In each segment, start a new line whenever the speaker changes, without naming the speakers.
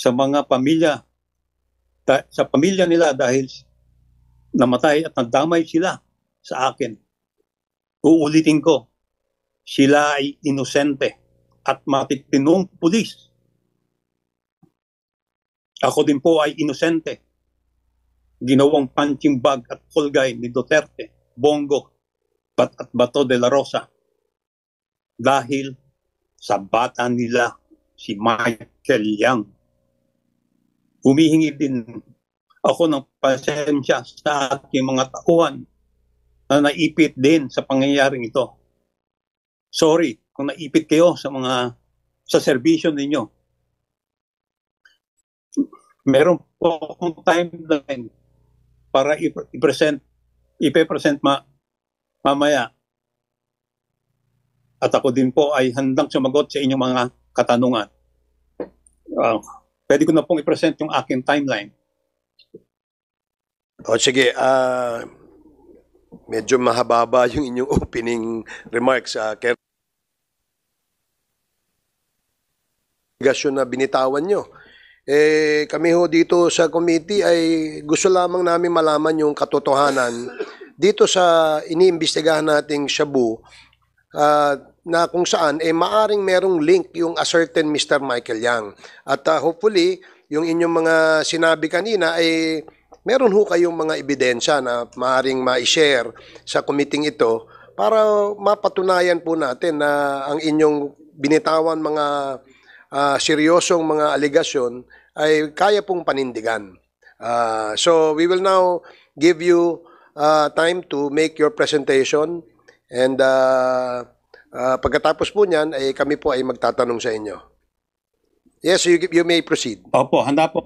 sa mga pamilya, sa pamilya nila dahil namatay at nadamay sila sa akin. Uulitin ko, sila ay inosente at matitinong pulis. Ako din po ay inosente. Ginawang punching bag at kulgay ni Duterte, Bongo, at Bato de la Rosa dahil sa bata nila, si Michael Yang. Humihingi din ako ng pasensya sa aking mga tauhan na naipit din sa pangyayaring ito. Sorry kung naipit kayo sa serbisyo ninyo. Meron po akong timeline para ipe-present mamaya. At ako din po ay handang sumagot sa inyong mga katanungan. Pwede ko na pong i-present yung aking timeline.
O sige, medyo mahaba yung inyong opening remarks. Na binitawan nyo. Kami ho dito sa committee ay gusto lamang namin malaman yung katotohanan dito sa iniimbestigahan nating Shabu, na kung saan maaring merong link yung a certain Mr. Michael Yang. At hopefully, yung inyong mga sinabi kanina ay meron ho kayong mga ebidensya na maaring ma-share sa committee ito para mapatunayan po natin na ang inyong binitawan mga seryosong mga aligasyon ay kaya pong panindigan. So we will now give you time to make your presentation, and pagkatapos po niyan ay kami po ay magtatanong sa inyo. Yes, you may proceed.
Opo, handa po.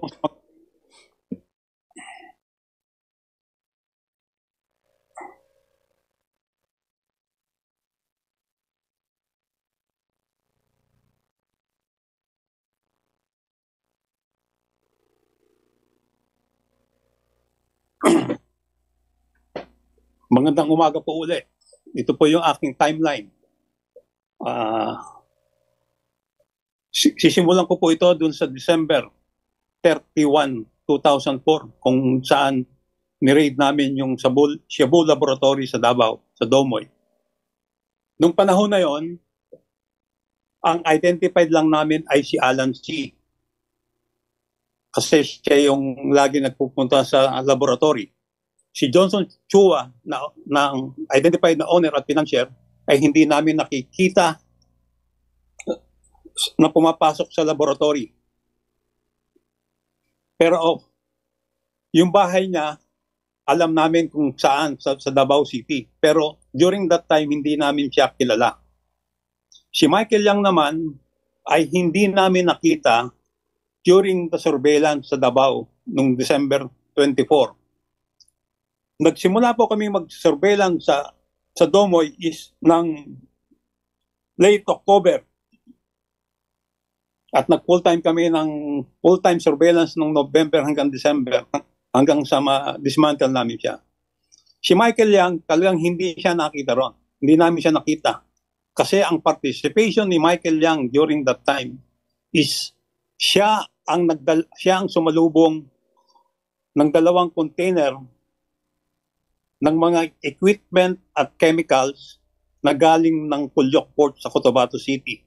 Magandang umaga po uli. Ito po yung aking timeline. Sisimulan ko po ito dun sa December 31, 2004 kung saan ni-raid namin yung Shabu Laboratory sa Davao, sa Domoy. Nung panahon na yon, ang identified lang namin ay si Alan C. Kasi siya yung lagi nagpupunta sa laboratory. Si Johnson Chua, na identified na owner at financier, ay hindi namin nakikita na pumapasok sa laboratory. Pero yung bahay niya, alam namin kung saan, sa Davao City. Pero during that time, hindi namin siya kilala. Si Michael Yang naman ay hindi namin nakita during the surveillance sa Davao noong December 24. Nagsimula po kami mag-surveillance sa Domoy is ng late October. At nag-full-time kami ng full-time surveillance noong November hanggang December, hanggang sa dismantle namin siya. Si Michael Yang, talagang hindi siya nakita ron. Hindi namin siya nakita. Kasi ang participation ni Michael Yang during that time is siya ang sumalubong ng 2 container ng mga equipment at chemicals na galing ng Pulyok Port sa Cotabato City.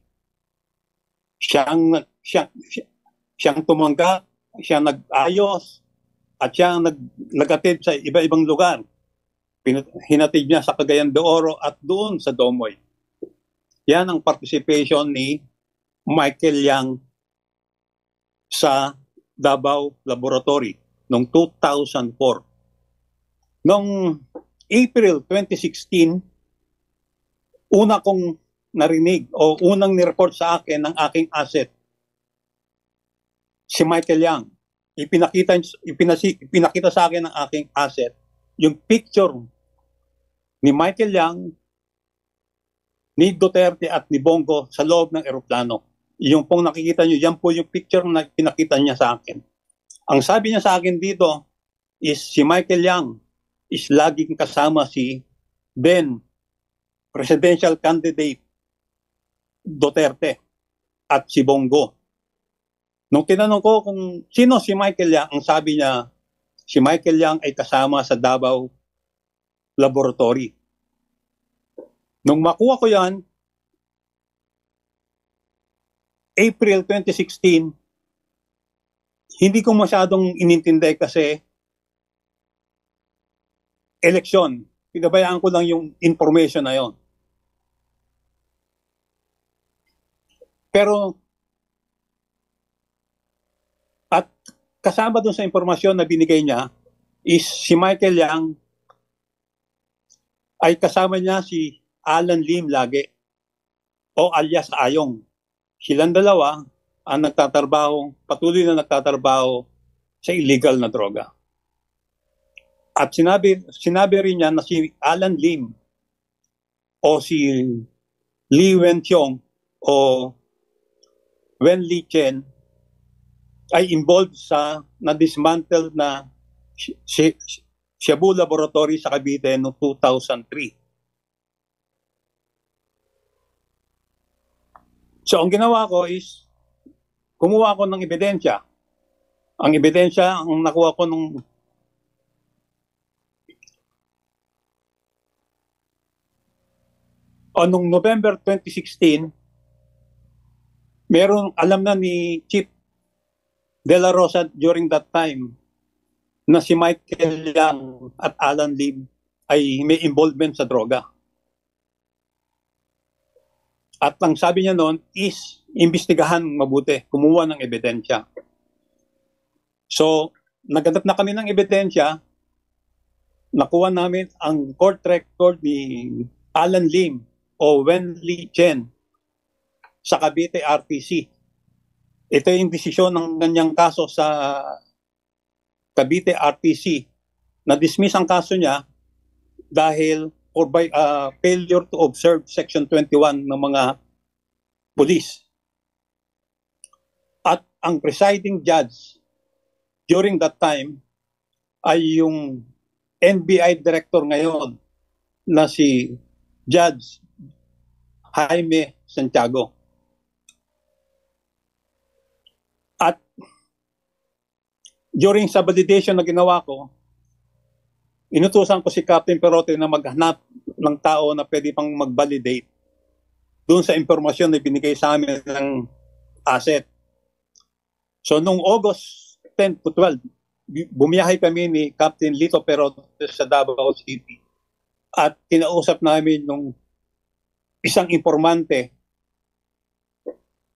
Siyang tumanggap, siya nag-ayos, at siya nag-atid sa iba-ibang lugar. Hinatid niya sa Cagayan de Oro at doon sa Domoy. Yan ang participation ni Michael Yang sa Davao Laboratory noong 2004. Noong April 2016, una kong narinig o unang nireport sa akin ng aking asset, si Michael Yang. Ipinakita sa akin ng aking asset yung picture ni Michael Yang, ni Duterte at ni Bongo sa loob ng eroplano. Yung pong nakikita nyo, yan po yung picture na pinakita niya sa akin. Ang sabi niya sa akin dito is si Michael Yang is laging kasama si then presidential candidate Duterte at si Bongo. Nung tinanong ko kung sino si Michael Yang, ang sabi niya, si Michael Yang ay kasama sa Davao Laboratory. Nung makuha ko yan, April 2016, hindi ko masyadong inintindi kasi eleksyon. Pinabayaan ko lang yung information na yon. Pero, at kasama dun sa impormasyon na binigay niya, is si Michael Yang ay kasama niya si Alan Lim lagi, o alias Ayong. Silang dalawa ang patuloy na nagtatrabaho sa illegal na droga. At sinabi rin niya na si Alan Lim o si Lee Wen Tiong o Wen Li Chen ay involved sa na-dismantle na Shabu Laboratory sa Cavite noong 2003. So ang ginawa ko is kumuha ko ng ebidensya. Ang ebidensya, ang nakuha ko nung noong November 2016, meron alam na ni Chief De La Rosa during that time na si Michael Yang at Alan Lim ay may involvement sa droga. At ang sabi niya noon is imbestigahan mabuti, kumuha ng ebidensya. So, naghanap na kami ng ebidensya, nakuha namin ang court record ni Alan Lim o Wen Li Chen sa Cavite RTC. Ito yung desisyon ng kanyang kaso sa Cavite RTC. Na-dismiss ang kaso niya dahil by failure to observe Section 21 ng mga pulis. At ang presiding judge during that time ay yung NBI director ngayon na si Judge Jaime Santiago. At during sa validation na ginawa ko, inutusan ko si Captain Perote na maghanap ng tao na pwede pang mag-validate doon sa impormasyon na binigay sa amin ng asset. So, noong August 10 to 12, bumiyahe kami ni Captain Lito Perote sa Davao City at kinausap namin nung isang informante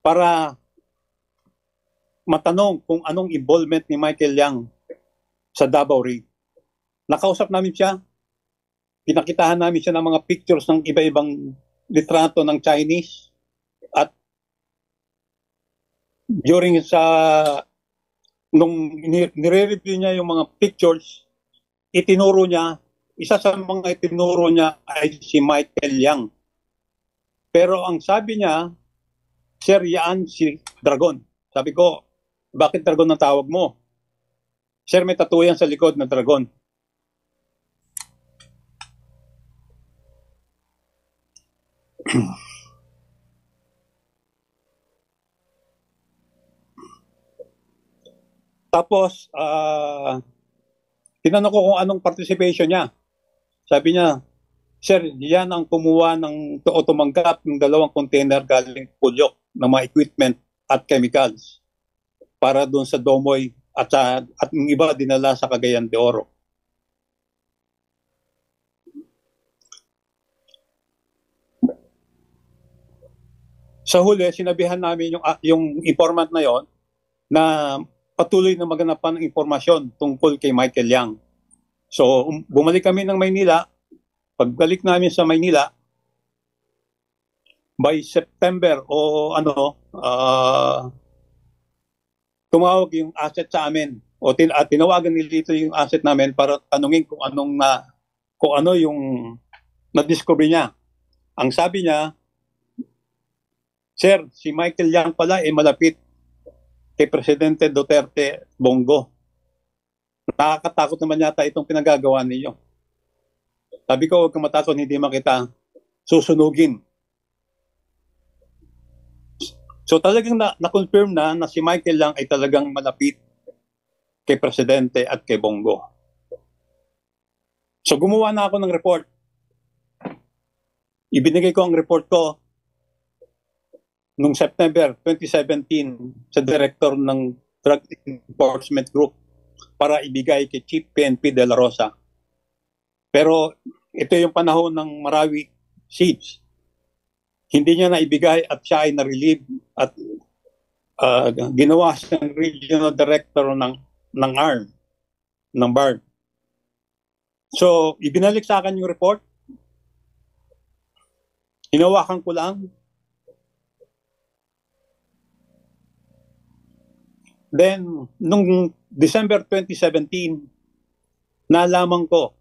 para matanong kung anong involvement ni Michael Yang sa Davao raid. Nakausap namin siya, pinakitahan namin siya ng mga pictures ng iba-ibang litrato ng Chinese at during nung nire-review niya yung mga pictures, itinuro niya, isa sa mga itinuro niya ay si Michael Yang. Pero ang sabi niya, Sir, yan si Dragon. Sabi ko, bakit Dragon ang tawag mo? Sir, may tattoo yan sa likod na Dragon. Tapos, tinanong ko kung anong participation niya. Sabi niya, Sir, yan ang kumuha o tumanggap ng 2 container galing Pulyok ng mga equipment at chemicals para doon sa Domoy at yung iba dinala sa Cagayan de Oro. Sa huli, sinabihan namin yung informant na yon na patuloy na maghanap pa ng impormasyon tungkol kay Michael Yang. So, bumalik kami ng Maynila. Pagbalik namin sa Maynila, by September tumawag yung asset sa amin o tinawagan nila dito yung asset namin para tanungin kung ano yung na-discover niya. Ang sabi niya, Sir, si Michael Yang pala ay malapit kay Presidente Duterte Bongo. Nakakatakot naman yata itong pinagagawa ninyo. Sabi ko, huwag kang matakot, hindi makita susunugin. So talagang na-confirm na si Michael lang ay talagang malapit kay Presidente at kay Bongo. So gumawa na ako ng report. Ibinigay ko ang report ko noong September 2017 sa director ng Drug Enforcement Group para ibigay kay Chief PNP De La Rosa. Pero ito yung panahon ng Marawi siege. Hindi niya naibigay at siya ay na-relieve at ginawa siyang regional director ng ARM, ng BARD. So, ibinalik sa akin yung report. Hinawakan ko lang. Then, nung December 2017, nalaman ko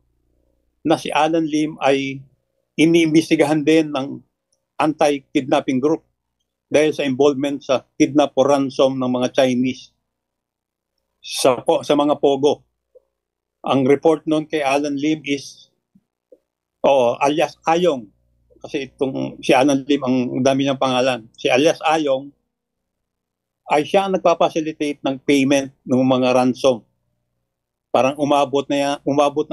na si Alan Lim ay iniimbestigahan din ng anti-kidnapping group dahil sa involvement sa kidnap or ransom ng mga Chinese sa mga Pogo. Ang report noon kay Alan Lim is alias Ayong, kasi itong si Alan Lim ang dami niyang pangalan. Si alias Ayong ay siya ang nagpa-facilitate ng payment ng mga ransom. Parang umabot na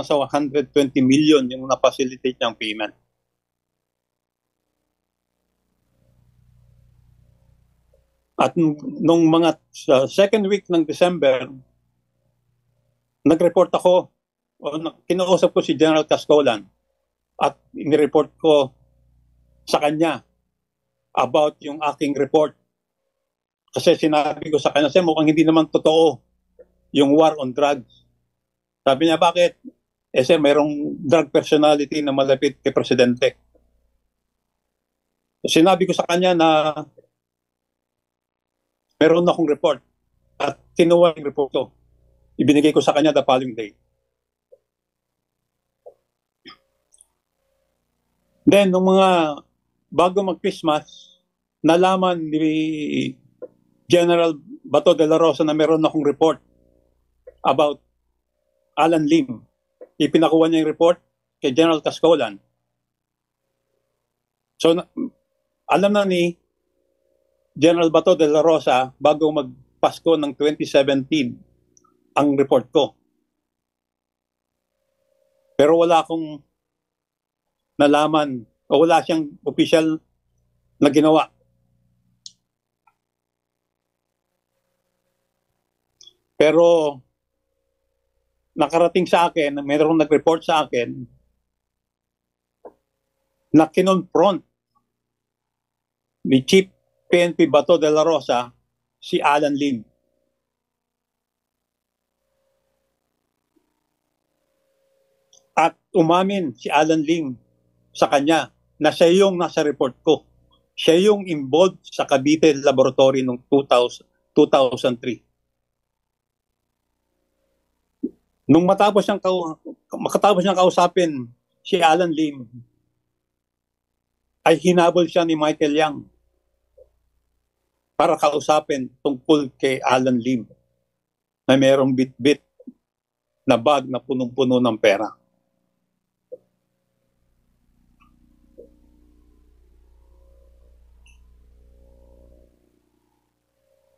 sa 120 million yung na-facilitate niyang payment. At nung mga second week ng December, nag-report ako, kinausap ko si General Cascolan at inireport ko sa kanya about yung aking report. Kasi sinabi ko sa kanya, mukhang hindi naman totoo yung war on drugs. Sabi niya, bakit? Sir, mayroong drug personality na malapit kay Presidente. So, sinabi ko sa kanya na meron akong report at kinuha yung report ko. Ibinigay ko sa kanya the following day. Then, nung mga bago mag-Christmas, nalaman ni General Bato de la Rosa na meron akong report about Alan Lim. Ipinakuha niya yung report kay General Cascolan. So, alam na ni General Bato de la Rosa bago mag-Pasko ng 2017 ang report ko. Pero wala akong nalaman o wala siyang official na ginawa. Pero nakarating sa akin, mayroong nag-report sa akin na kinonfront ni Chief PNP Bato de la Rosa si Alan Lim. At umamin si Alan Lim sa kanya na siya yung nasa report ko. Siya yung involved sa Cavite Laboratory noong 2003. Nung makatapos niyang kausapin si Alan Lim, ay hinabol siya ni Michael Yang para kausapin tungkol kay Alan Lim na mayroong bit-bit na bag na punong-puno ng pera.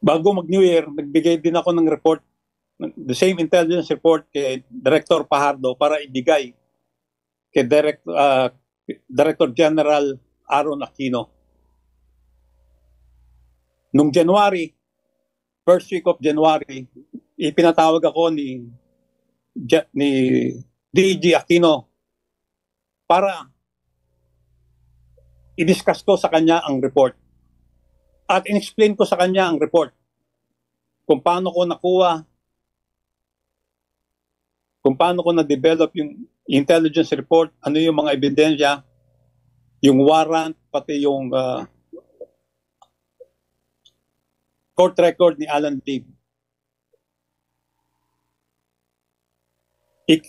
Bago mag-New Year, nagbigay din ako ng report, the same intelligence report kay Director Pajardo para ibigay kay Director General Aaron Aquino. Nung January, first week of January, ipinatawag ako ni DG Aquino para i-discuss ko sa kanya ang report. At in-explain ko sa kanya ang report. Kung paano ko nakuha, kung paano ko na-develop yung intelligence report, ano yung mga ebidensya, yung warrant, pati yung court record ni Alan Lim.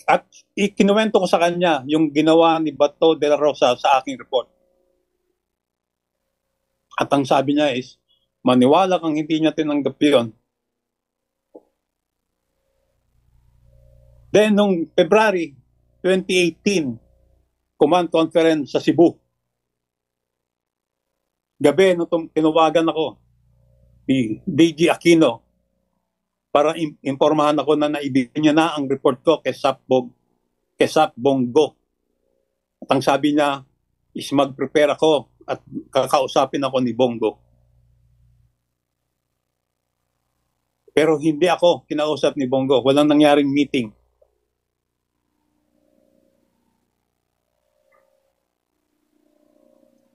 At ikinuwento ko sa kanya yung ginawa ni Bato de la Rosa sa aking report. At ang sabi niya is, maniwala kang hindi niya tinanggap yun. Then, nung February 2018, command conference sa Cebu. Gabi, nung tinawagan ako, ni DG Aquino para informahan ako na naibigay niya na ang report ko kay Sap Bongo. At ang sabi niya is mag-prepare ako at kakausapin ako ni Bongo. Pero hindi ako kinausap ni Bongo. Walang nangyaring meeting.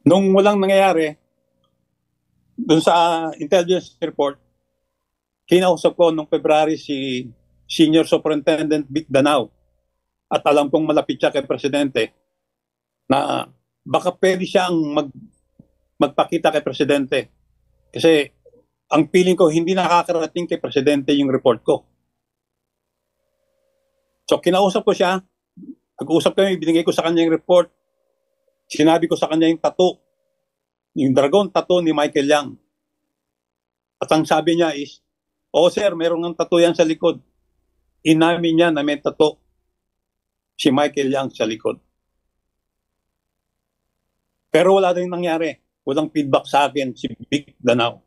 Nung walang nangyayari, dun sa intelligence report, kinausap ko nung February si Senior Superintendent Vic Danao at alam kong malapit siya kay Presidente na baka pwede siyang magpakita kay Presidente. Kasi ang feeling ko hindi nakakarating kay Presidente yung report ko. So kinausap ko siya, nag-usap kami, binigay ko sa kanya yung report, sinabi ko sa kanya yung tattoo, yung dragon tattoo ni Michael Yang. At ang sabi niya is, oh sir, meron ng tattoo yan sa likod. Inamin niya na may tattoo si Michael Yang sa likod. Pero wala rin nangyari. Walang feedback sa akin si Vic Danao.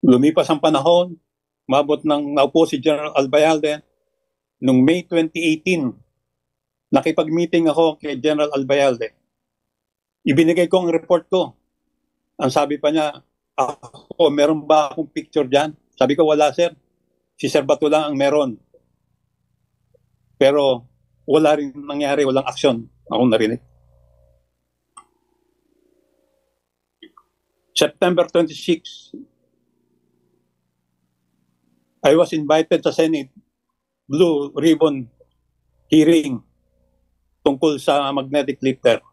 Lumipas ang panahon, mabot ng naupo si General Albayalde. Noong May 2018, nakipag-meeting ako kay General Albayalde. Ibinigay ko ang report ko. Ang sabi pa niya, ako, meron ba akong picture dyan? Sabi ko, wala sir. Si Sir Bato lang ang meron. Pero wala rin nangyari, walang aksyon. Ako narinig. September 26, I was invited sa Senate Blue Ribbon hearing tungkol sa magnetic lifter.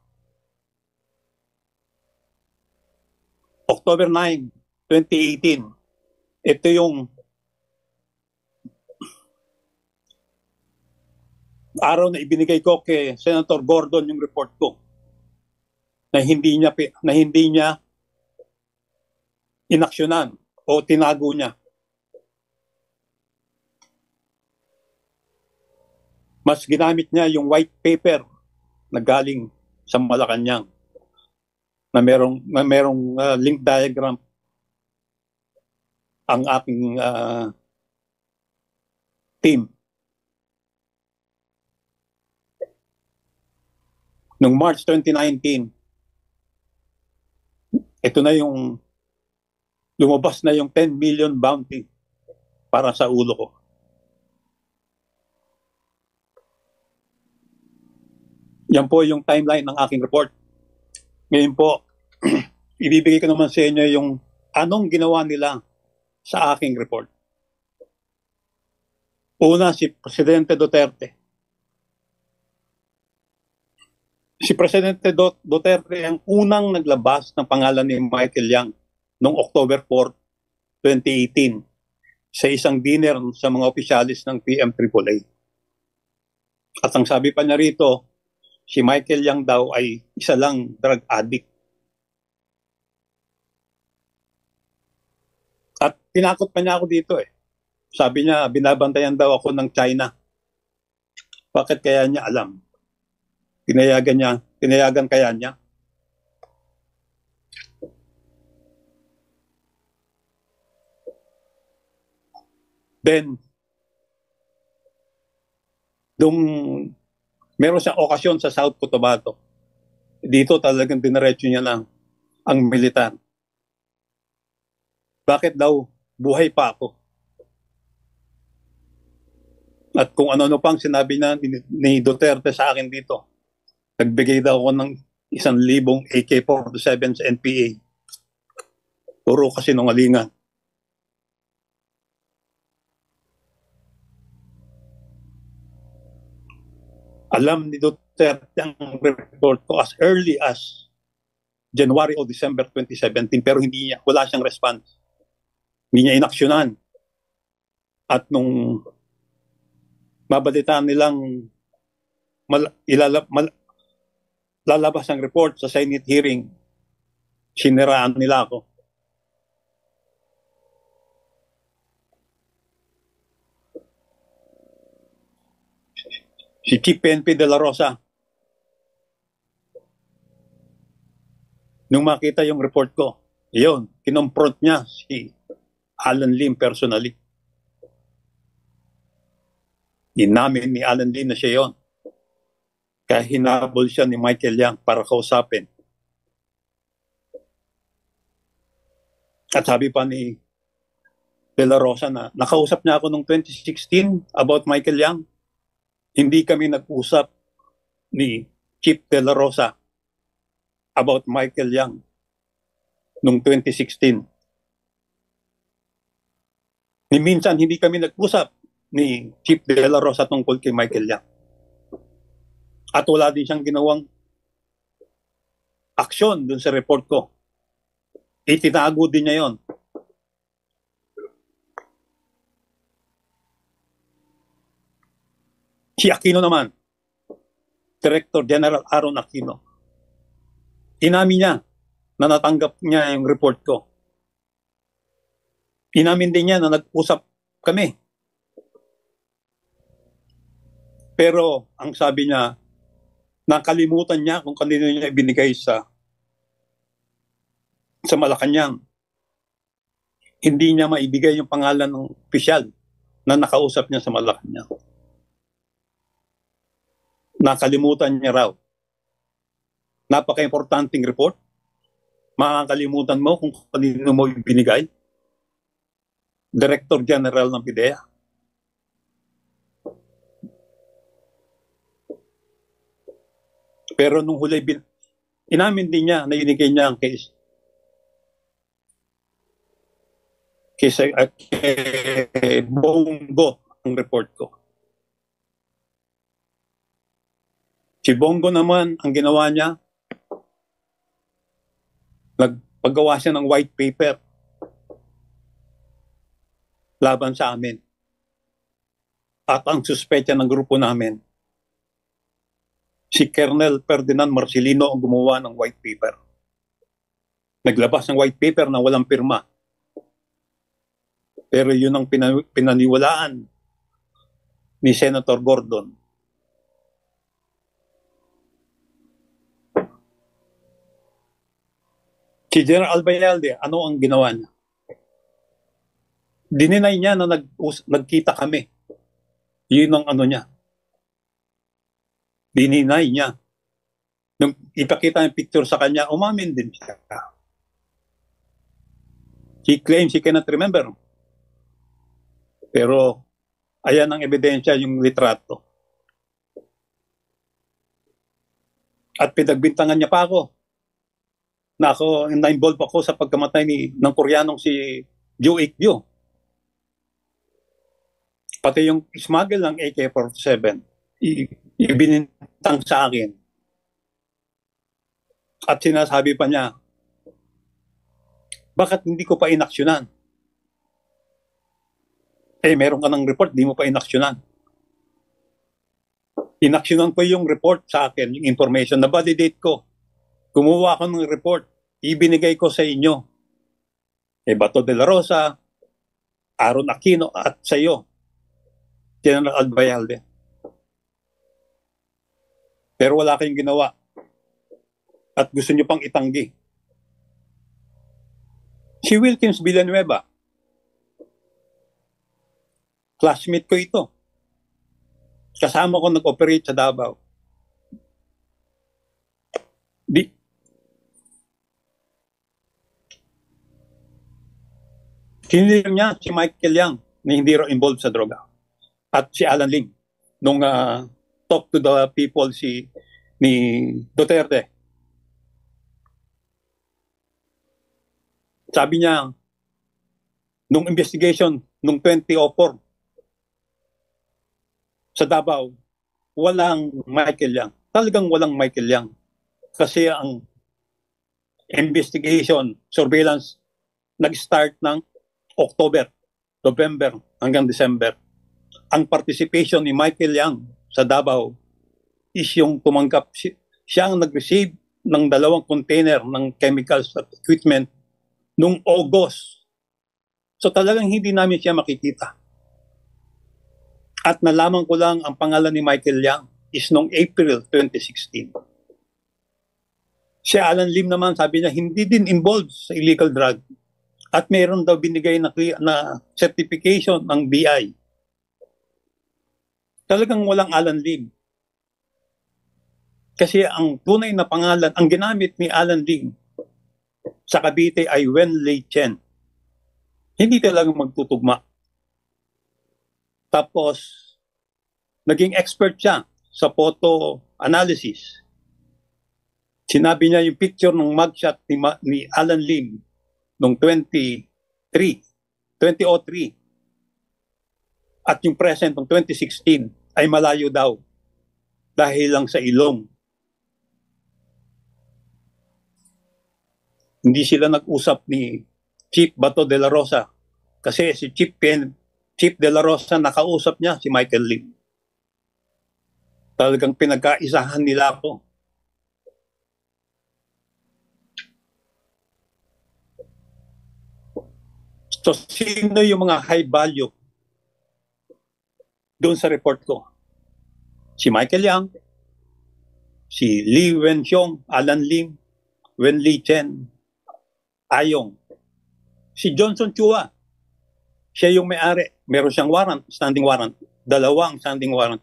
October 9, 2018, ito yung araw na ibinigay ko kay Senator Gordon yung report ko na hindi niya inaksyonan o tinago niya. Mas ginamit niya yung white paper na galing sa Malacanang na merong link diagram ang aking team. Noong March 2019, ito na yung lumabas na yung 10 million bounty para sa ulo ko. Yan po yung timeline ng aking report. Ngayon po, ibibigay ko naman sa inyo yung anong ginawa nila sa aking report. Una, si Presidente Duterte. Si Presidente Duterte ang unang naglabas ng pangalan ni Michael Yang noong October 4, 2018 sa isang dinner sa mga opisyalis ng PMAAA. At ang sabi pa niya rito, si Michael Yang daw ay isa lang drug addict. At tinakot pa niya ako dito eh. Sabi niya, binabantayan daw ako ng China. Bakit kaya niya alam? Pinayagan kaya niya? Then, meron siyang okasyon sa South Cotabato. Dito talagang diniretso niya lang ang militar. Bakit daw buhay pa ako? At kung ano-ano pang sinabi na ni Duterte sa akin dito. Nagbigay daw ako ng 1,000 AK-47 sa NPA. Puro kasi nungalingan. Alam ni Duterte ang report ko as early as January o December 2017 pero wala siyang response. Hindi niya inaksyonan. At nung mabalitaan nilang lalabas ang report sa Senate hearing, siniraan nila ako. Si Chief PNP De La Rosa, nung makita yung report ko, Yun, kinonfront niya si Alan Lim personally. Inamin ni Alan Lim na siya yun. Kaya hinabol siya ni Michael Yang para kausapin. At sabi pa ni De La Rosa na nakausap niya ako noong 2016 about Michael Yang. Hindi kami nag-usap ni Chief De La Rosa about Michael Yang noong 2016. Ni minsan hindi kami nag-usap ni Chief De La Rosa tungkol kay Michael Yang. At wala din siyang ginawang aksyon dun sa report ko. Itinago din niya yon. Si Aquino naman, Director General Aaron Aquino, inamin niya na natanggap niya yung report ko. Inamin din niya na nag-usap kami. Pero ang sabi niya, nakalimutan niya kung kanino niya ibinigay sa Malacanang. Hindi niya maibigay yung pangalan ng opisyal na nakausap niya sa Malacanang. Nakalimutan niya raw. Napaka-importanting report. Makakalimutan mo kung kanino mo ibinigay. Director General ng PIDEA. Pero nung huli, inamin din niya na inigay niya ang case. Kay Bongo ang report ko. Si Bongo naman, ang ginawa niya, nagpagawa siya ng white paper laban sa amin. At ang suspecha ng grupo namin, si Colonel Ferdinand Marcelino ang gumawa ng white paper. Naglabas ng white paper na walang pirma. Pero yun ang pinaniwalaan ni Senator Gordon. Si General Albayalde, ano ang ginawa niya? Dininay niya na nagkita kami. Yun ang ano niya. Dininay niya. Nung ipakita yung picture sa kanya, umamin din siya. He claims he cannot remember. Pero ayan ang ebidensya, yung litrato. At pinagbintangan niya pa ako na ako na-involve ako sa pagkamatay ng Koreanong si Joe Ikbyo. Pati yung smuggle ng AK-47 ibinintang sa akin. At sinasabi pa niya, bakit hindi ko pa inaksyonan? Meron ka ng report, di mo pa inaksyonan. Inaksyonan ko yung report sa akin, yung information, na-validate ko. Gumawa ako ng report, ibinigay ko sa inyo. Bato de la Rosa, Aaron Aquino, at sa iyo, General Albayalde. Pero wala kayong ginawa. At gusto nyo pang itanggi. Si Wilkins Villanueva, classmate ko ito. Kasama ko nag-operate sa Davao. Hiniling niya si Michael Yang na hindi raw involved sa droga. At si Alan Lim, nung talk to the people ni Duterte. Sabi niya, nung investigation, nung 2004, sa Davao, walang Michael Yang. Talagang walang Michael Yang. Kasi ang investigation, surveillance, nag-start ng October, November, hanggang December. Ang participation ni Michael Yang sa Davao is yung tumanggap, siya ang nag-receive ng 2 container ng chemicals at equipment noong August. So talagang hindi namin siya makikita. At nalaman ko lang ang pangalan ni Michael Yang is noong April 2016. Si Alan Lim naman, sabi niya, hindi din involved sa illegal drug. At meron daw binigay na certification ng BI. Talagang walang Alan Lim. Kasi ang tunay na pangalan, ang ginamit ni Alan Lim sa Cavite ay Wen Lei Chen. Hindi talagang magtutugma. Tapos, naging expert siya sa photo analysis. Sinabi niya yung picture ng mugshot ni Alan Lim noong 2003 at yung present ng 2016 ay malayo daw dahil lang sa ilong. Hindi sila nag-usap ni Chief Bato de la Rosa kasi si Chief de la Rosa nakausap niya si Michael Lim. Talagang pinagkaisahan nila ako. So, sino yung mga high value doon sa report ko? Si Michael Yang, si Li Wenxiong, Alan Lim, Wen Lei Chen, Ayong, si Johnson Chua. Siya yung may-ari. Meron siyang warrant, standing warrant. Dalawang standing warrant.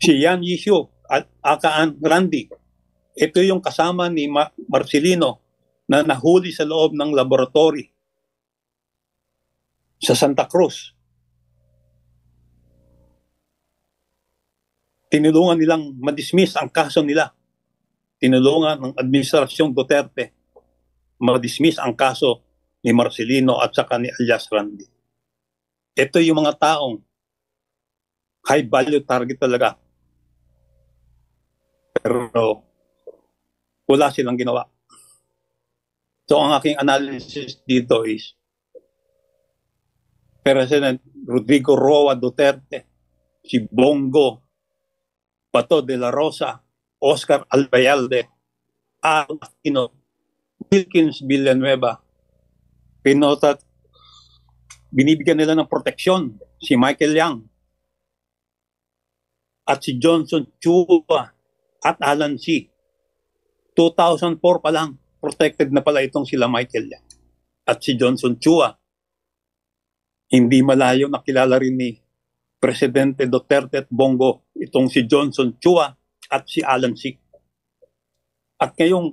Si Yan Yishu at Akaan Randy. Ito yung kasama ni Marcelino na nahuli sa loob ng laboratory sa Santa Cruz. Tinulungan nilang madismiss ang kaso nila. Tinulungan ng Administrasyong Duterte madismiss ang kaso ni Marcelino at saka ni Alias Randy. Ito yung mga taong high value target talaga. Pero wala silang ginawa. So ang aking analysis dito is President Rodrigo Roa Duterte, si Bongo, Bato de la Rosa, Oscar Albayalde, Aaron Aquino, Wilkins Villanueva, pinotat, binibigyan nila ng proteksyon si Michael Yang at si Johnson Chua at Alan C. 2004 pa lang, protected na pala itong sila Michael Yang at si Johnson Chua. Hindi malayo nakilala rin ni Presidente Duterte at Bongo itong si Johnson Chua at si Alan C. At ngayong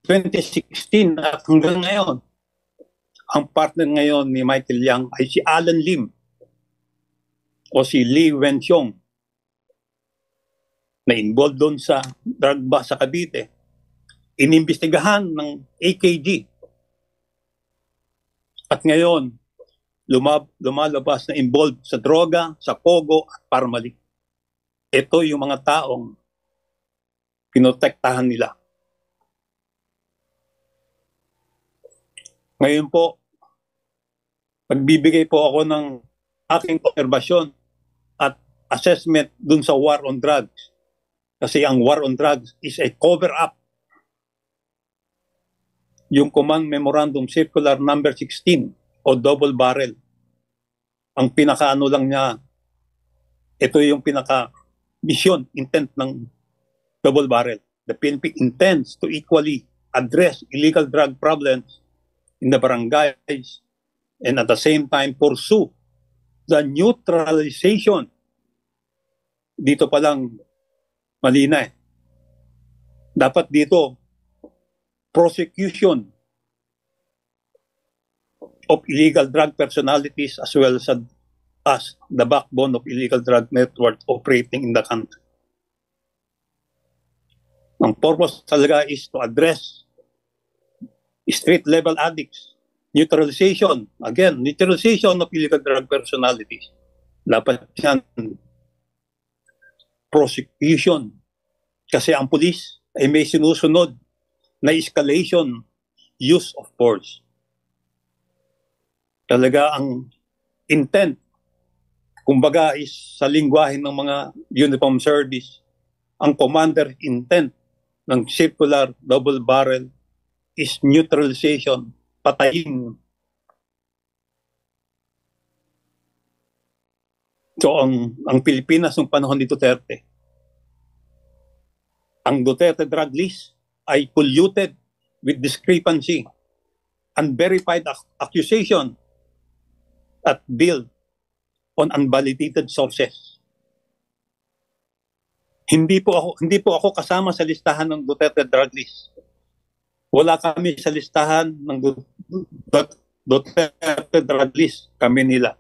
2016 at hanggang ngayon, ang partner ngayon ni Michael Yang ay si Alan Lim o si Li Wenxiong na involved doon sa drug bust sa Cavite. Inimbestigahan ng AKG. At ngayon, lumalabas na involved sa droga, sa pogo at parmali. Ito yung mga taong pinotektahan nila. Ngayon po, magbibigay po ako ng aking obserbasyon at assessment dun sa war on drugs. Kasi ang war on drugs is a cover-up. Yung Command Memorandum Circular number 16 o double barrel. Ang pinakaano lang niya, ito yung pinaka-mission, intent ng double barrel. The PNP intends to equally address illegal drug problems in the barangays and at the same time pursue the neutralization. Dito pa lang malina eh. Dapat dito prosecution of illegal drug personalities as well as the backbone of illegal drug network operating in the country. Ang purpose talaga is to address street level addicts, neutralization, again, neutralization of illegal drug personalities. Dapat yan prosecution kasi ang pulis ay may sinusunod na escalation use of force. Talaga ang intent, kumbaga is sa lingwahe ng mga uniform service, ang commander intent ng circular double barrel is neutralization, patayin. So ang Pilipinas ng panahon ni Duterte, Ang Duterte drug list ay polluted with discrepancy, unverified accusation at built on unvalidated sources. Hindi po ako kasama sa listahan ng Duterte drug list. Wala kami sa listahan ng Duterte drug list. Kami nila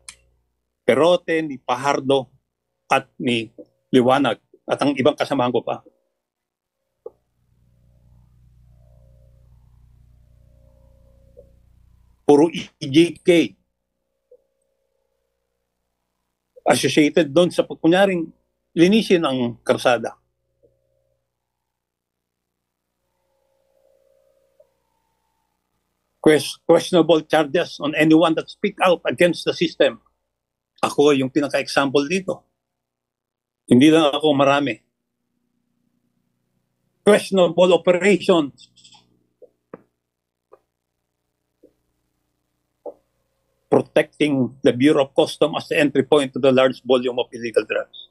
Perote, ni Pajardo at ni Liwanag at ang ibang kasamahan ko pa. Puro EJK associated doon sa kunyaring linisin ang karsada. Questionable charges on anyone that speak out against the system. Ako yung pinaka-example dito. Hindi lang ako, marami. Questionable operations. Protecting the Bureau of Customs as the entry point to the large volume of illegal drugs.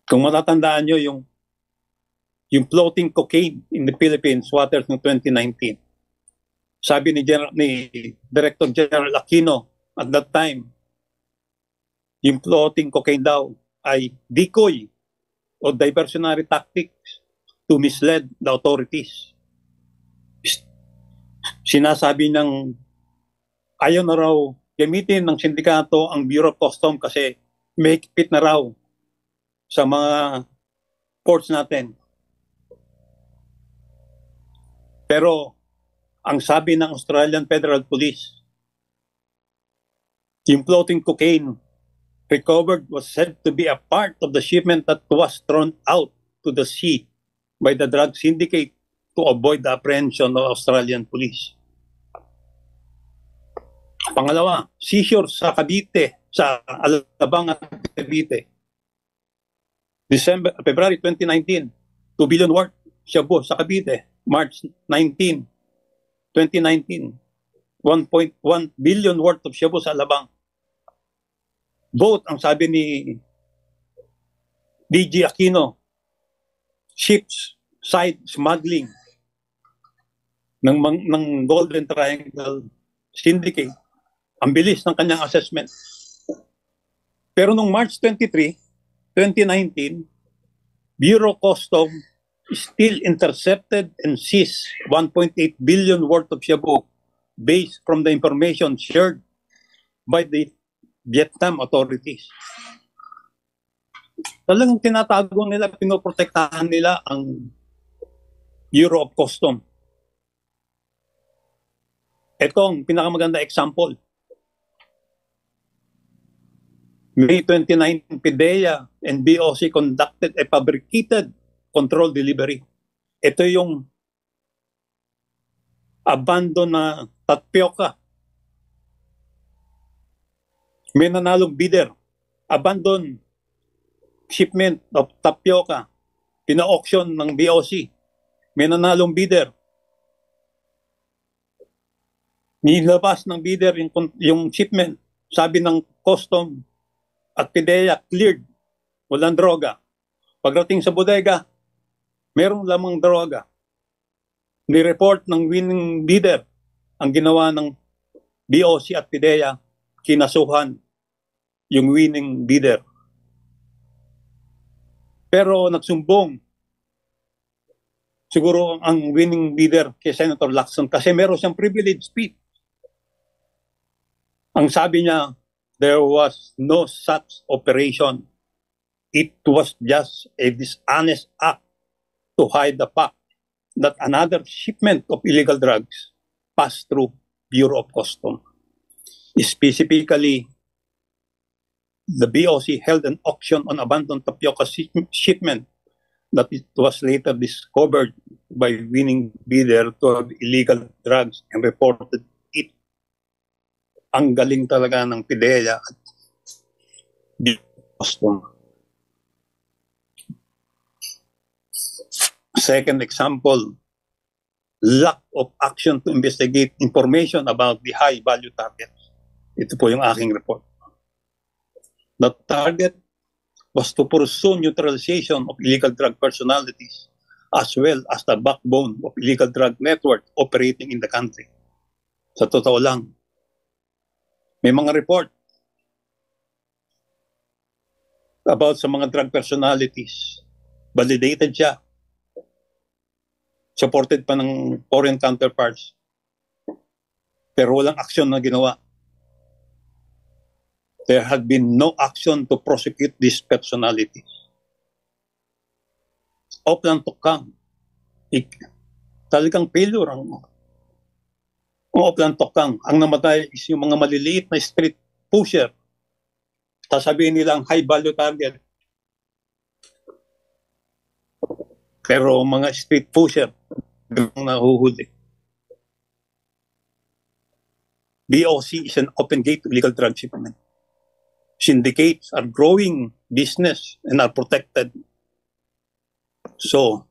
Kung matatandaan nyo yung floating cocaine in the Philippines waters ng 2019, sabi ni Director General Aquino at that time, yung floating cocaine daw ay decoy o diversionary tactics to mislead the authorities. Sinasabi ng ayaw na raw gamitin ng sindikato ang Bureau of Customs kasi may higpit na raw sa mga ports natin. Pero ang sabi ng Australian Federal Police, yung floating cocaine recovered was said to be a part of the shipment that was thrown out to the sea by the drug syndicate to avoid the apprehension of Australian police. Pangalawa, seizure sa Cavite, sa Alabang at Cavite. February 2019, 2 billion worth shabu sa Cavite. March 19, 2019, 1.1 billion worth of shabu sa Alabang. Both, ang sabi ni DG Aquino, ships side smuggling ng Golden Triangle Syndicate. Ang bilis ng kanyang assessment. Pero nung March 23, 2019, Bureau Customs still intercepted and seized 1.8 billion worth of shabu based from the information shared by the Vietnam authorities. Talagang tinatago nila, pinoprotektahan nila ang Bureau of Customs. Ito ang pinakamaganda example. May 29, PIDEA and BOC conducted a fabricated control delivery. Ito yung abandon na tapioca. May nanalong bidder. Abandon shipment of tapioca. Pina-auction ng BOC. May nanalong bidder. Nilabas ng bidder yung shipment. Sabi ng custom at PIDEA, cleared. Walang droga. Pagdating sa bodega, merong lamang droga. Ni-report ng winning bidder ang ginawa ng BOC at PIDEA, kinasuhan yung winning bidder. Pero nagsumbong siguro ang winning bidder kay Senator Lacson kasi meron siyang privileged speech. Ang sabi niya, there was no such operation. It was just a dishonest act to hide the fact that another shipment of illegal drugs passed through Bureau of Customs. Specifically, the BOC held an auction on abandoned tapioca shipment that it was later discovered by winning bidder to have illegal drugs and reported it. Ang galing talaga ng PIDEA at Customs. Second example, lack of action to investigate information about the high-value targets. Ito po yung aking report. The target was to pursue neutralization of illegal drug personalities as well as the backbone of illegal drug network operating in the country. Sa totoo lang, may mga report about sa mga drug personalities. Validated siya. Supported pa ng foreign counterparts. Pero walang aksyon na ginawa. There had been no action to prosecute these personalities. Oplan Tokang, talagang failure ang Oplan Tokang. Ang namatay is yung mga maliliit na street pusher. Sasabihin nilang high value target. Pero mga street pusher, ang nahuhuli. BOC is an open gate to illegal drug shipment. Syndicates are growing business and are protected. So,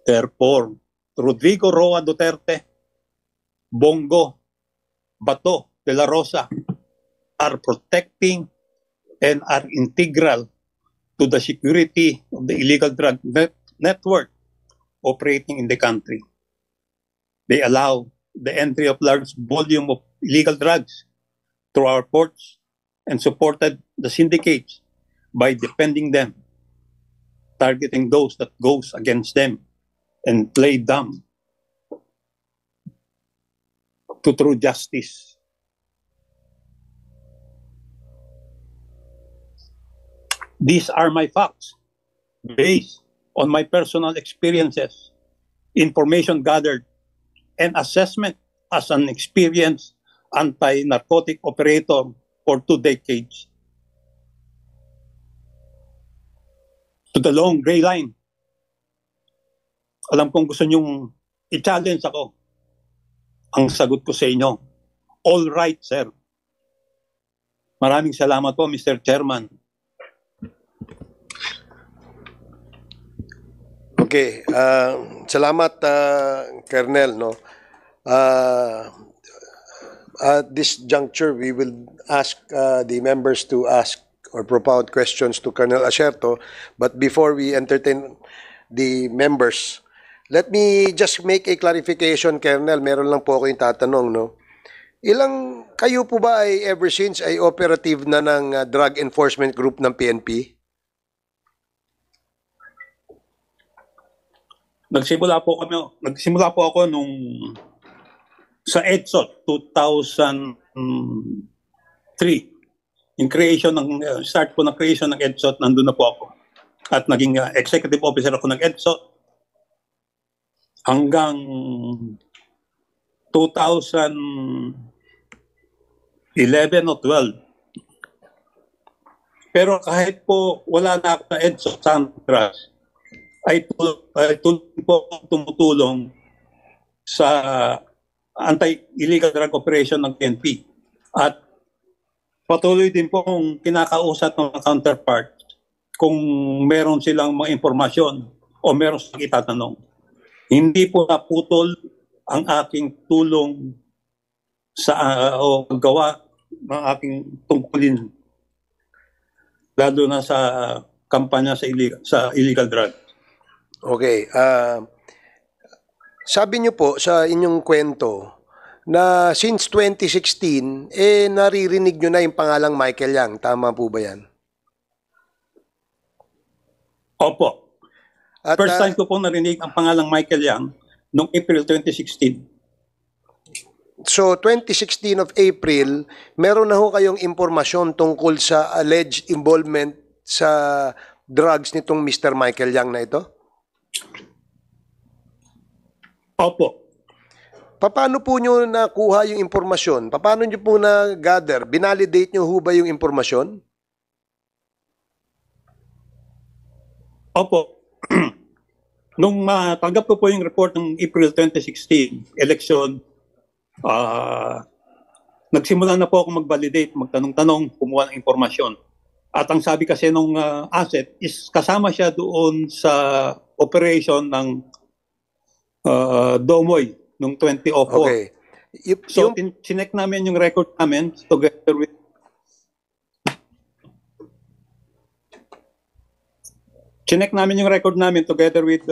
therefore, Rodrigo Roa Duterte, Bongo, Bato de la Rosa are protecting and are integral to the security of the illegal drug network operating in the country. They allow the entry of large volume of illegal drugs through our ports and supported the syndicates by defending them, targeting those that goes against them and play dumb to true justice. These are my facts based on my personal experiences, information gathered, and assessment as an experienced anti-narcotic operator for 2 decades. To the long gray line. Alam kong gusto nyong i-challenge ako. Ang sagot ko sa inyo, all right, sir. Maraming salamat po, Mr. Chairman.
Okay, salamat Colonel, no. At this juncture, we will ask the members to ask or propound questions to Colonel Acerto. But before we entertain the members, let me just make a clarification, Colonel. Meron lang po ako yung tatanong, no. Kayo po ba ay ever since ay operative na ng Drug Enforcement Group ng PNP?
Nagsimula po ako nung sa EDSOT 2003. In creation ng start po ng creation ng EDSOT, nandun na po ako. At naging executive officer ako ng EDSOT hanggang 2011 o 12. Pero kahit po wala na ako sa EDSOT Santras, ay tumutulong sa anti-illegal drug operation ng PNP. At patuloy din po kung kinakausap ng counterpart kung meron silang mga impormasyon o meron silang itatanong. Hindi po naputol ang aking tulong sa o gawa ng aking tungkulin, lalo na sa kampanya sa illegal drug.
Okay. Sabi niyo po sa inyong kwento na since 2016, naririnig niyo na yung pangalang Michael Yang. Tama po ba yan?
Opo.
At,
First time ko po narinig ang pangalang Michael Yang noong April 2016.
So, 2016 of April, meron na ho kayong impormasyon tungkol sa alleged involvement sa drugs nitong Mr. Michael Yang na ito?
Opo.
Paano po nyo nakuha yung impormasyon? Paano nyo po na-gather? Binalidate nyo ho ba yung impormasyon?
Opo. Nung matanggap ko po yung report ng April 2016 election, nagsimula na po ako mag-validate, magtanong-tanong, kumuha ng impormasyon. At ang sabi kasi nung asset is kasama siya doon sa operation ng Domoy noong 2004.
Okay.
So, sinek namin yung record namin together with chinek namin yung record namin together with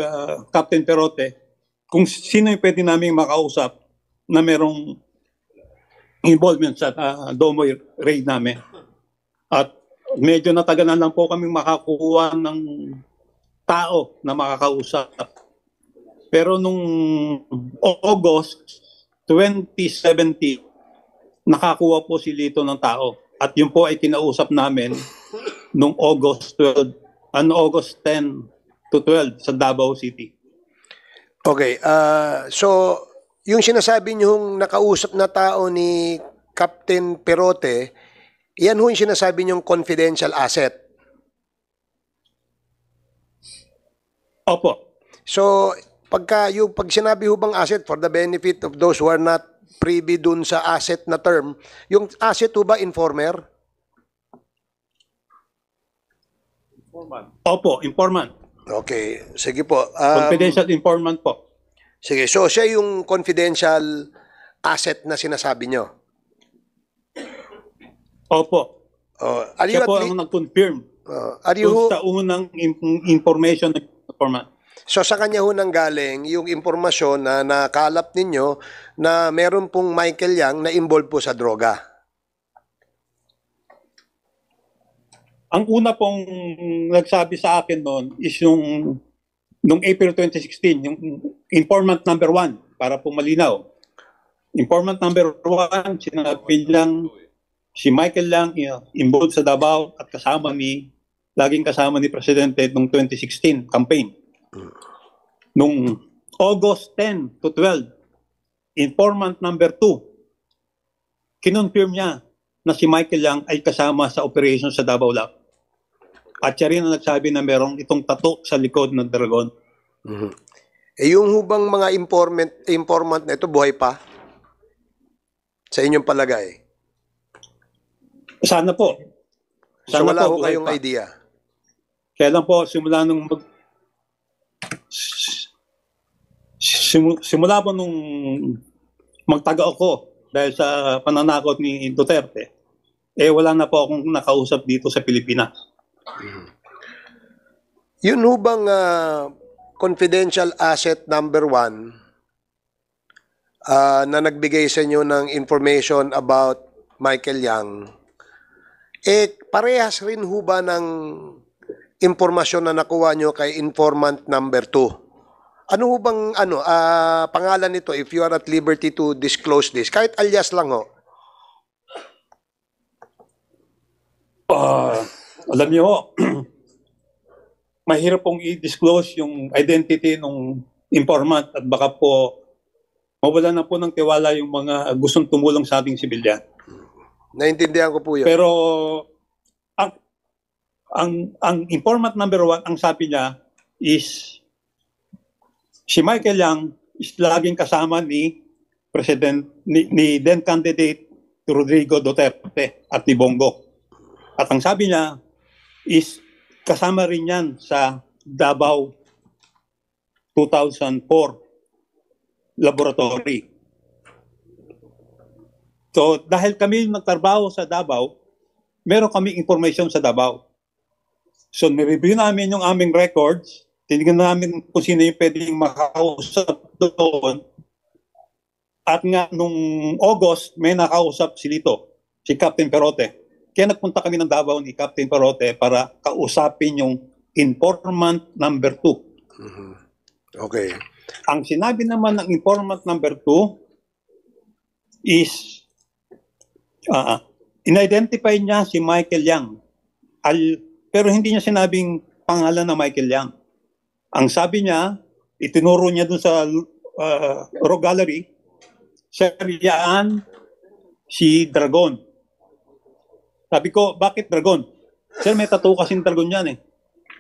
Captain Perote kung sino yung pwede namin makausap na merong involvement sa Domoy raid namin. At medyo natagalan lang po kami makakuha ng tao na makakausap. Pero nung August 2017, nakakuha po si Lito ng tao. At yun po ay kinausap namin nung August 10 to 12 sa Davao City.
Okay, so yung sinasabi niyong nakausap na tao ni Captain Perote, yan ho yung sinasabi niyong confidential asset.
Opo.
So, pag sinabi ho bang asset, for the benefit of those who are not privy dun sa asset na term, yung asset ho ba informer?
Opo, informant.
Okay, sige po.
Confidential informant po.
Sige, so siya yung confidential asset na sinasabi nyo?
Opo.
Are you
Siya po
at
ang nag-confirm
are you
sa unang information ng informant.
So sa kanya ho nang galing yung impormasyon na nakalap ninyo na meron pong Michael Yang na involved po sa droga.
Ang una pong nagsabi sa akin noon is yung nung April 2016, yung informant number 1, para po malinaw. Informant number 1, sinabi lang si Michael Yang involved sa Davao at laging kasama ni Presidente noong 2016 campaign. Nung August 10 to 12, informant number 2, kinonfirm niya na si Michael Yang ay kasama sa operation sa Davao Lab. At siya rin ang nagsabi na merong itong tattoo sa likod ng dragon.
Mm-hmm. Yung hubang mga informant na ito, buhay pa? Sa inyong palagay?
Sana po.
So wala ho kayong idea?
Kaya lang po, simula po nung magtaga ako dahil sa pananakot ni Duterte, wala na po akong nakausap dito sa Pilipinas.
Yun ho bang confidential asset number 1 na nagbigay sa inyo ng information about Michael Yang, parehas rin ho ba ng impormasyon na nakuha nyo kay informant number 2? Ano ho bang pangalan nito if you are at liberty to disclose this? Kahit alias lang ho.
Alam niyo, mahirap pong i-disclose yung identity ng informant at baka po mawala na po ng tiwala yung mga gustong tumulong sa ating sibilyan.
Naintindihan ko po yun.
Pero ang informant number 1, ang sabi niya is si Michael Yang is laging kasama ni then candidate Rodrigo Duterte at ni Bongo. At ang sabi niya is kasama rin yan sa Davao 2004 laboratory. So dahil kami nagtrabaho sa Davao, meron kami information sa Davao. So nireview namin yung aming records, tinignan namin kung sino yung pwedeng makausap doon. At nga nung August, may nakausap si Captain Perote. Kaya nagpunta kami ng Davao ni Captain Perote para kausapin yung informant number 2.
Mm-hmm. Okay.
Ang sinabi naman ng informant number 2 is in-identify niya si Michael Yang. Pero hindi niya sinabing pangalan na Michael Yang. Ang sabi niya, itinuro niya dun sa Rock Gallery, Sariaan si Dragon. Sabi ko, bakit Dragon? Sir, may tattoo kasing Dragon yan eh.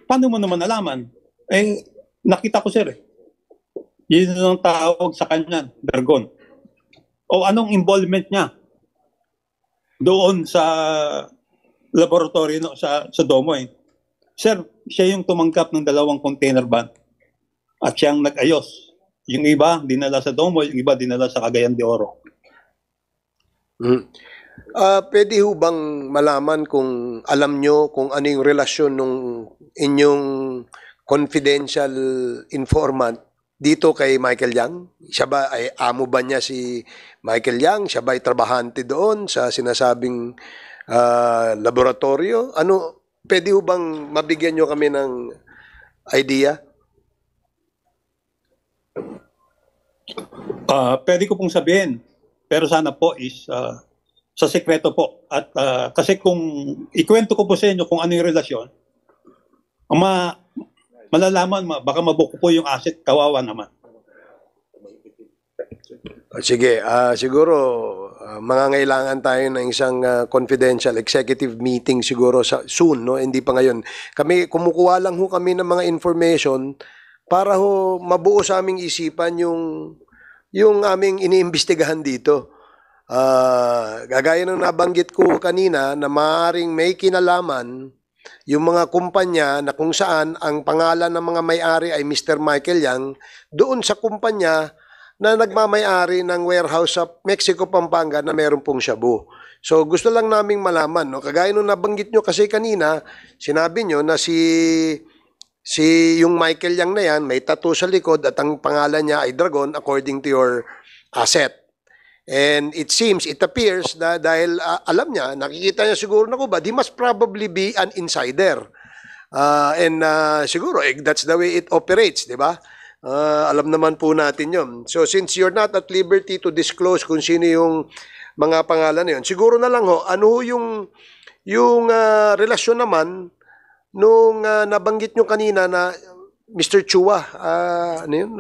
Paano mo naman nalaman? Nakita ko sir eh. Yun ang tawag sa kanya, Dragon. O anong involvement niya doon sa laboratory sa Domoy? Sir, siya yung tumanggap ng 2 container van at siyang nag-ayos. Yung iba, dinala sa Domoy, yung iba, dinala sa Cagayan de Oro.
Pwede ho bang malaman kung alam nyo kung ano yung relasyon nung inyong confidential informant dito kay Michael Yang? Siya ba ay amo ba niya si Michael Yang? Siya ba ay trabahante doon sa sinasabing laboratorio? Ano, pwede ho bang mabigyan nyo kami ng idea?
Pwede ko pong sabihin, pero sana po is sa sekreto po. At kasi kung ikwento ko po sa inyo kung ano yung relasyon, malalaman, baka mabuko po yung asset, kawawa naman.
Sige, siguro mangangailangan tayo ng isang confidential executive meeting siguro soon, no? Hindi pa ngayon. Kami, kumukuha lang ho kami ng mga information para ho mabuo sa aming isipan yung aming iniimbestigahan dito. Gagaya ng nabanggit ko kanina na maaaring may kinalaman yung mga kumpanya na kung saan ang pangalan ng mga may-ari ay Mr. Michael Yang doon sa kumpanya na nagmamay-ari ng warehouse sa Mexico, Pampanga na meron pong shabu. So gusto lang naming malaman, no? Kagaya nung nabanggit nyo kasi kanina, sinabi nyo na si yung Michael Yang na yan, may tattoo sa likod at ang pangalan niya ay Dragon according to your asset. And it appears na dahil alam niya, nakikita niya siguro na Kubad, he must probably be an insider. Siguro, that's the way it operates, di ba? Alam naman po natin yun. So since you're not at liberty to disclose kung sino yung mga pangalan na yun, siguro na lang ho, ano ho yung relasyon naman nung nabanggit nyo kanina na Mr. Chua, ano yun?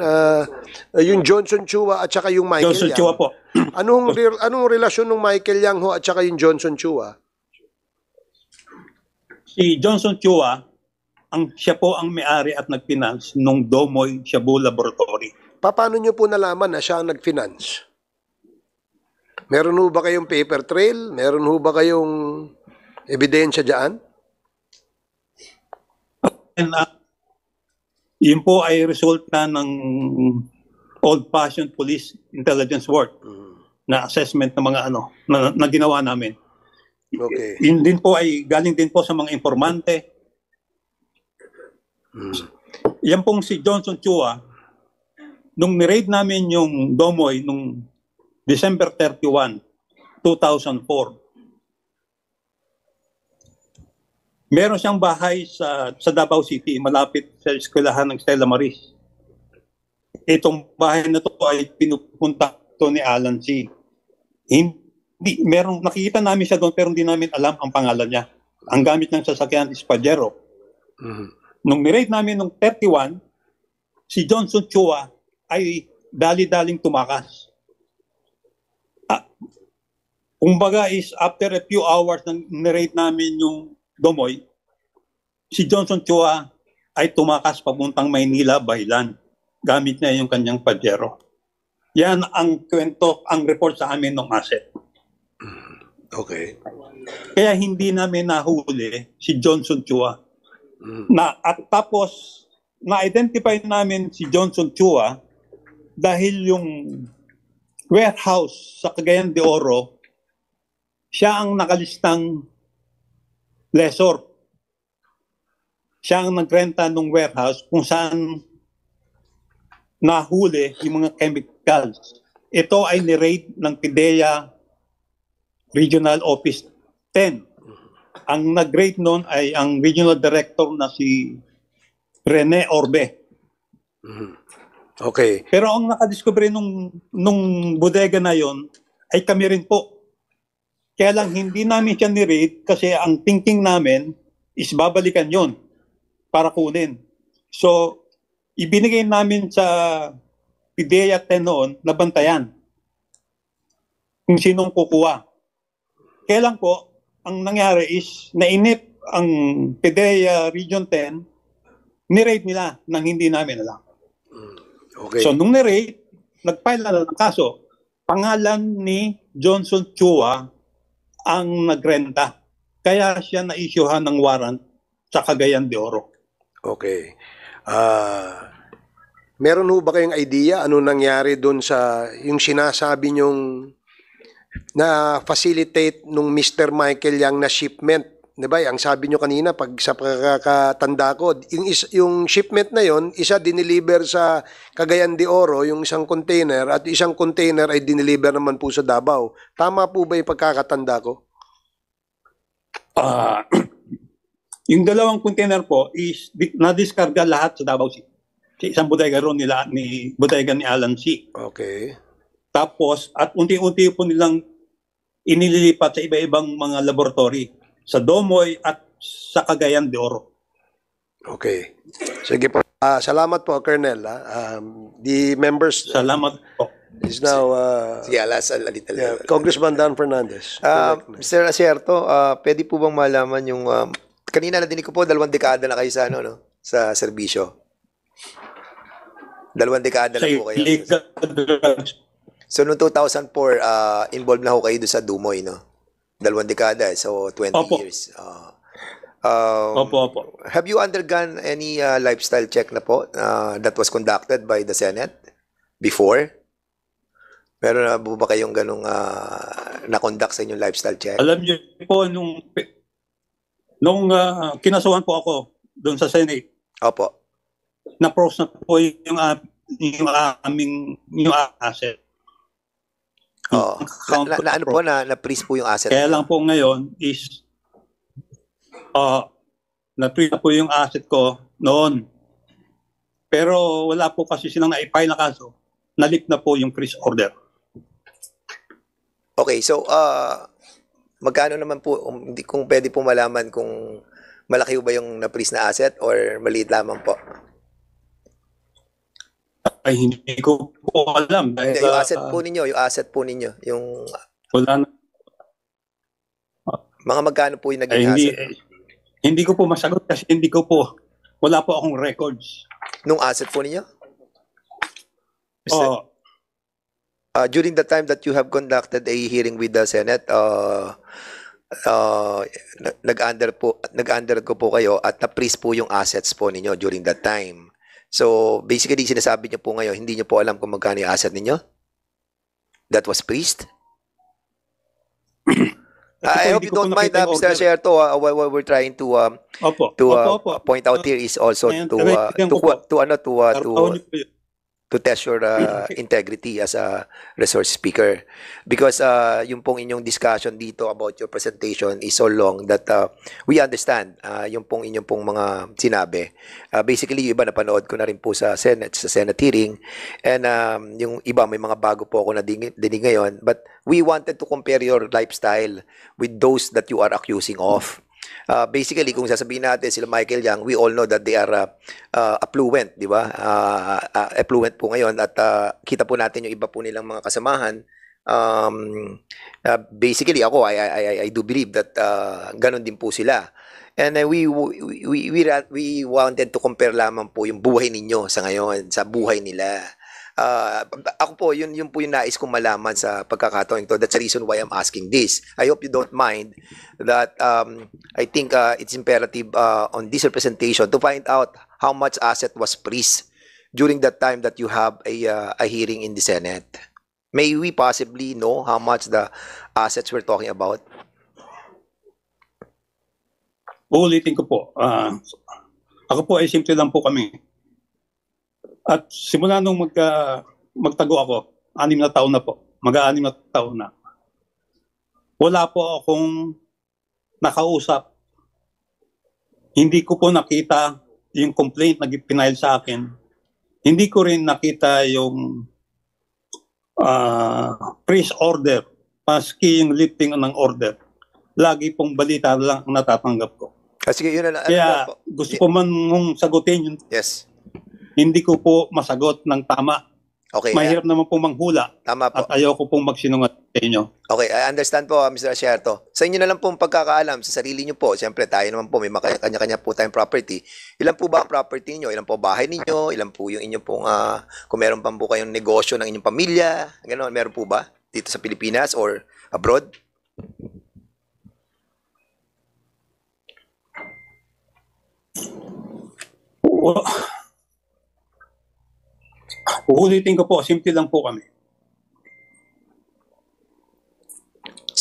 Yung Johnson Chua at saka yung Michael
Johnson
Yang.
Chua po.
Anong relasyon ng Michael Yang ho at saka yung Johnson Chua?
Si Johnson Chua, siya po ang may-ari at nag-finance nung Domoy Shabu Laboratory.
Paano nyo po nalaman na siya ang nag-finance? Meron ho ba kayong paper trail? Meron ho ba kayong ebidensya dyan?
And, yun po ay resulta ng old-fashioned police intelligence work na assessment ng mga na ginawa namin.
Okay.
Yun din po ay galing din po sa mga informante. Yan pong si Johnson Chua, nung ni-raid namin yung Domoy nung December 31, 2004, meron siyang bahay sa Davao City, malapit sa eskwelahan ng Stella Maris. Itong bahay na to ay pinupunta to ni Alan C. Nakikita namin siya doon pero hindi namin alam ang pangalan niya. Ang gamit ng sasakyan is Pajero. Nung ni-raid namin nung 31, si Johnson Chua ay dali-daling tumakas. Kumbaga is after a few hours nang ni-raid namin yung Domoy, si Johnson Chua ay tumakas papuntang Maynila, Baylan. Gamit niya yung kanyang Pajero. Yan ang kwento, ang report sa amin ng asset.
Okay.
Kaya hindi namin nahuli si Johnson Chua. At tapos, na-identify namin si Johnson Chua dahil yung warehouse sa Cagayan de Oro, siya ang nakalistang lessor. Siya ang nagrenta ng warehouse kung saan nahuli yung mga chemicals. Ito ay ni-raid ng PIDEA Regional Office 10. Ang nag-raid noon ay ang regional director na si Rene Orbe.
Okay.
Pero ang nakadiscover nung bodega na yon ay kami rin po. Kaya lang hindi namin siya ni-raid kasi ang thinking namin is babalikan yon para kunin. So, ibinigay namin sa PIDEA 10 noon na bantayan kung sinong kukuha. Kaya lang po, ang nangyari is nainip ang PIDEA Region 10, ni-raid nila nang hindi namin alam.
Okay.
So, nung ni-raid, nag-file na ng kaso, pangalan ni Johnson Chua ang nagrenta. Kaya siya na-issuehan ng warrant sa Cagayan de Oro.
Okay. Meron ho ba kayong idea ano nangyari doon sa yung sinasabi nyong na facilitate nung Mr. Michael Yang na shipment. 'Di ba? Ang sabi nyo kanina pag sa pagkakatanda ko, yung shipment na yon, isa dineliver sa Cagayan de Oro, yung isang container, at isang container ay dineliver naman po sa Davao. Tama po ba yung pagkakatanda ko?
Yung dalawang container po is na-discarga lahat sa Davao City. Sa isang bodega ron nila, bodega ni Alan C.
Okay.
Tapos, at unti-unti po nilang inililipat sa iba-ibang mga laboratory sa Domoy at sa Cagayan de Oro.
Okay. Sige po. Salamat po, Colonel. The members
Salamat po.
is now
Sige, alas,
Congressman Dan Fernandez.
Mr. Asierto, pwede po bang malaman yung, kanina nadinig ko po, 2 dekada na kayo sa, ano, no? Sa serbisyo. 2 dekada na po kayo.
Illegal drugs.
So, noong 2004, involved na ho kayo doon sa Dumoy, no? 2 dekada, so 20
Opo.
years.
Opo.
Have you undergone any lifestyle check na po that was conducted by the Senate before? Meron na po ba kayong ganong na-conduct sa inyong lifestyle check?
Alam niyo po, nung kinasuhan po ako doon sa Senate,
Opo.
na-pros na po yung aming asset.
Oo. Ano po, na-freeze po yung asset?
Kaya lang po ngayon is na-freeze na po yung asset ko noon. Pero wala po kasi silang na-file na kaso. Nalip na po yung freeze order.
Okay, so magkano naman po, kung pwede po malaman kung malaki ba yung na-freeze na asset or maliit lamang po?
Ay, hindi ko po alam. Dahil,
Yung asset po ninyo, yung
wala na.
mga magkano po yung
Ay,
naging asset?
hindi ko po masagot kasi wala po akong records.
Nung asset po ninyo?
Oo.
During the time that you have conducted a hearing with the Senate, nag-undergo po kayo at na-freeze po yung assets po ninyo during that time. So, basically, sinasabi niyo po ngayon, hindi niyo po alam kung magkano yung asset ninyo? That was freezed? I hope you don't mind, Mr. Asierto, what we're trying to point out here is also to test your integrity as a resource speaker, because yung pong inyong discussion dito about your presentation is so long that we understand yung pong inyong pong mga sinabi. Basically, yung iba napanood ko na rin po sa Senate hearing, and yung iba may mga bago po ako na dinig ngayon, but we wanted to compare your lifestyle with those that you are accusing of. Basically, kung sasabihin natin sila Michael Yang, we all know that they are affluent, di ba? Affluent po ngayon, at kita po natin yung iba po nilang mga kasamahan. Basically, ako, I do believe that ganun din po sila. And we wanted to compare lamang po yung buhay ninyo sa ngayon, sa buhay nila. Ako po, yun po yung nais kong malaman sa pagkakataon ito. That's the reason why I'm asking this. I hope you don't mind that I think it's imperative on this representation to find out how much asset was freezed during that time that you have a hearing in the Senate. May we possibly know how much the assets we're talking about?
Uulitin ko po. Ako po ay simple lang po kami. At simula nung magtago ako, 6 na taon na po. Mag-6 na taon na. Wala po akong nakausap. Hindi ko po nakita yung complaint na pinail sa akin. Hindi ko rin nakita yung freeze order, maski yung lifting ng order. Lagi pong balita lang ang natatanggap ko.
Sige, yun na.
Kaya gusto ko man mong sagutin yun.
Yes.
Hindi ko po masagot ng tama.
Okay.
Mahirap naman po manghula.
Tama po.
At ayoko pong magsinungaling sa inyo.
Okay, I understand po, Mr. Asierto. Sa inyo na lang pong pagkakaalam, sa sarili nyo po, siyempre tayo naman po, may kanya-kanya po tayong property. Ilan po ba ang property niyo? Ilan po bahay ninyo? Ilan po yung inyong pong, kung meron pa po kayong negosyo ng inyong pamilya? Gano'n, meron po ba? Dito sa Pilipinas or abroad?
Uulitin ko po, simple lang po kami.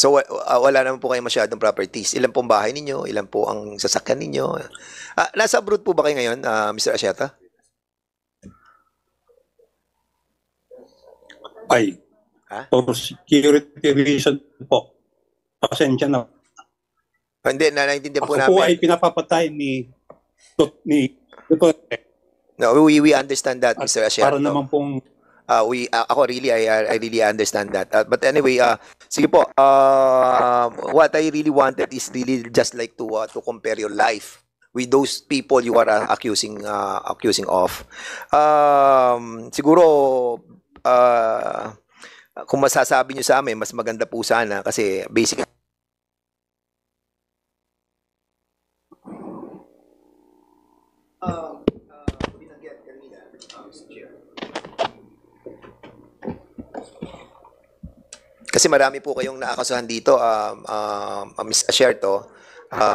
So wala naman po kayo masyadong properties. Ilan pong bahay ninyo? Ilan po ang sasakyan ninyo? Nasa abroad po ba kayo ngayon, Mr. Asyata?
Ay, for security reason po. Pasensya na.
Hindi, naiintindihan po
Ako
namin.
po ay pinapapatay ni Duterte.
No, we understand that, Mr. Asyata.
Para naman pong
Ako really, I really understand that. But anyway, sige po, what I really wanted is really just like to compare your life with those people you are accusing of. Siguro, kung masasabi nyo sa amin, mas maganda po sana kasi basically, kasi marami po kayong naakasuhan dito, Ms. Asyerto,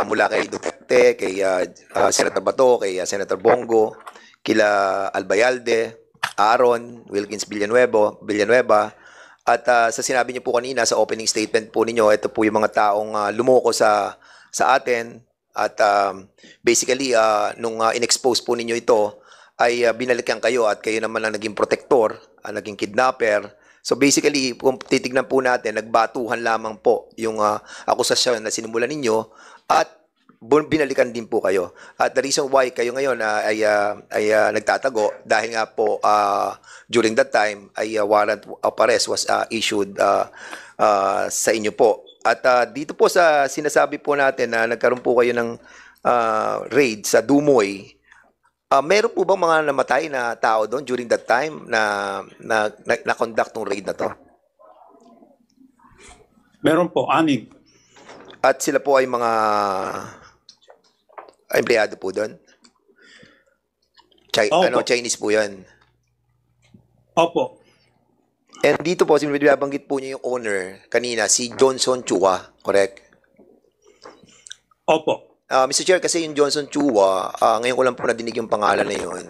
mula kay Duterte, kay Senator Bato, kay Senator Bongo, kila Albayalde, Aaron, Wilkins Villanueva, at sa sinabi niyo po kanina sa opening statement po ninyo, ito po yung mga taong lumoko sa atin at basically nung in-expose po ninyo ito ay binalikan kayo at kayo naman ang naging protector, naging kidnapper. So basically, kung titignan po natin, nagbatuhan lamang po yung akusasyon na sinimulan ninyo at binalikan din po kayo. At the reason why kayo ngayon ay nagtatago dahil nga po during that time ay warrant of arrest was issued sa inyo po. At dito po sa sinasabi po natin na nagkaroon po kayo ng raid sa Dumoy, meron po bang mga namatay na tao doon during that time na conduct ng raid na to?
meron po, 6.
At sila po ay mga empleyado po doon?
Opo.
Chinese po yan.
Opo.
And dito po, binabanggit po niyo yung owner kanina, si Johnson Chua, correct?
Opo.
Mr. Chair, kasi yung Johnson Chua, ngayon ko lang po nadinig yung pangalan na yun.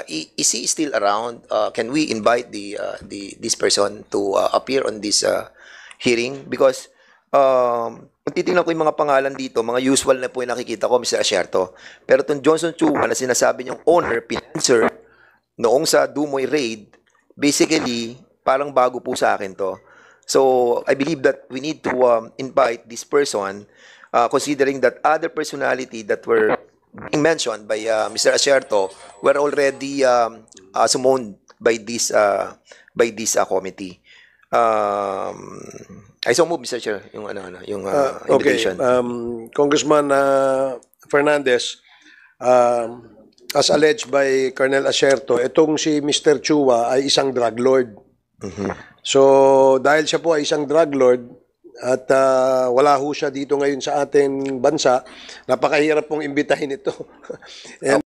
Is he still around? Can we invite this person to appear on this hearing? Because kung titingnan ko yung mga pangalan dito, mga usual na po yung nakikita ko, Mr. Asyerto. Pero itong Johnson Chua na sinasabi niyong owner, pinanser, noong sa Dumoy raid, basically, parang bago po sa akin to. So, I believe that we need to invite this person considering that other personality that were being mentioned by Mr. Asyerto were already summoned by this committee. I so move, Mr. Chair, yung invitation.
Okay, Congressman Fernandez, as alleged by Colonel Asyerto, itong si Mr. Chua ay isang drug lord. So, dahil siya po ay isang drug lord, at wala ho siya dito ngayon sa ating bansa, napakahirap pong imbitahin ito. And